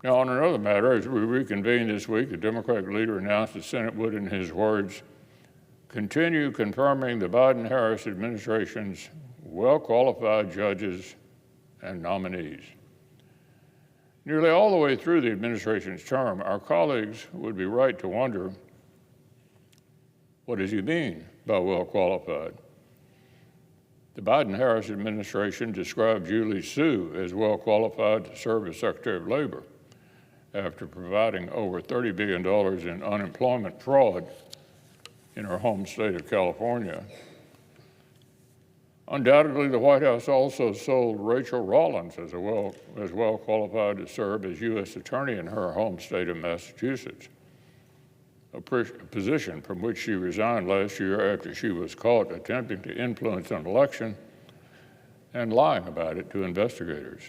Now, on another matter, as we reconvene this week, the Democratic leader announced the Senate would, in his words, continue confirming the Biden-Harris administration's well-qualified judges and nominees. Nearly all the way through the administration's term, our colleagues would be right to wonder, what does he mean by well-qualified? The Biden-Harris administration described Julie Su as well-qualified to serve as Secretary of Labor after providing over $30 billion in unemployment fraud in her home state of California. Undoubtedly, the White House also sold Rachel Rollins as well qualified to serve as U.S. Attorney in her home state of Massachusetts, a position from which she resigned last year after she was caught attempting to influence an election and lying about it to investigators.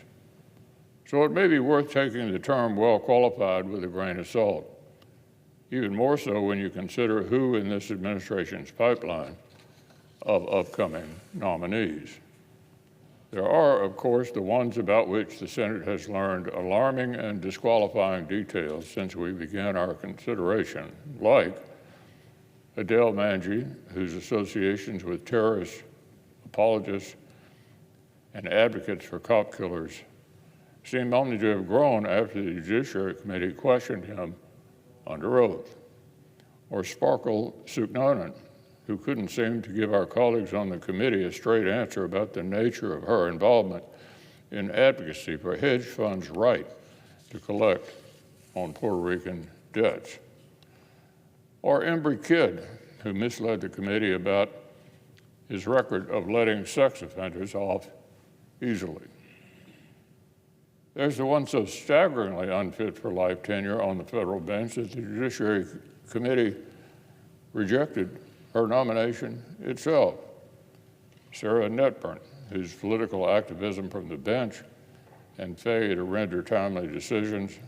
So it may be worth taking the term well qualified with a grain of salt, even more so when you consider who in this administration's pipeline of upcoming nominees. There are, of course, the ones about which the Senate has learned alarming and disqualifying details since we began our consideration, like Adele Manji, whose associations with terrorists, apologists, and advocates for cop killers seem only to have grown after the Judiciary Committee questioned him under oath. Or Sparkle Suknanan, who couldn't seem to give our colleagues on the committee a straight answer about the nature of her involvement in advocacy for hedge funds' right to collect on Puerto Rican debts. Or Embry Kidd, who misled the committee about his record of letting sex offenders off easily. There's the one so staggeringly unfit for life tenure on the federal bench that the Judiciary Committee rejected her nomination itself, Sarah Netburn, whose political activism from the bench and failure to render timely decisions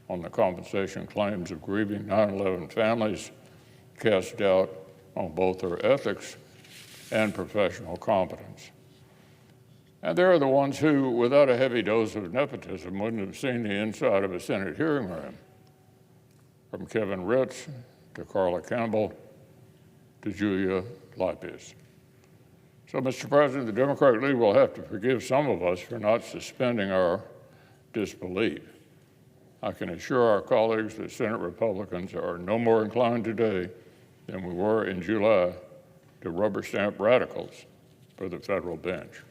on the compensation claims of grieving 9/11 families cast doubt on both her ethics and professional competence. And there are the ones who, without a heavy dose of nepotism, wouldn't have seen the inside of a Senate hearing room, from Kevin Ritz to Carla Campbell to Julia Lopez. So, Mr. President, the Democratic leader will have to forgive some of us for not suspending our disbelief. I can assure our colleagues that Senate Republicans are no more inclined today than we were in July to rubber stamp radicals for the federal bench.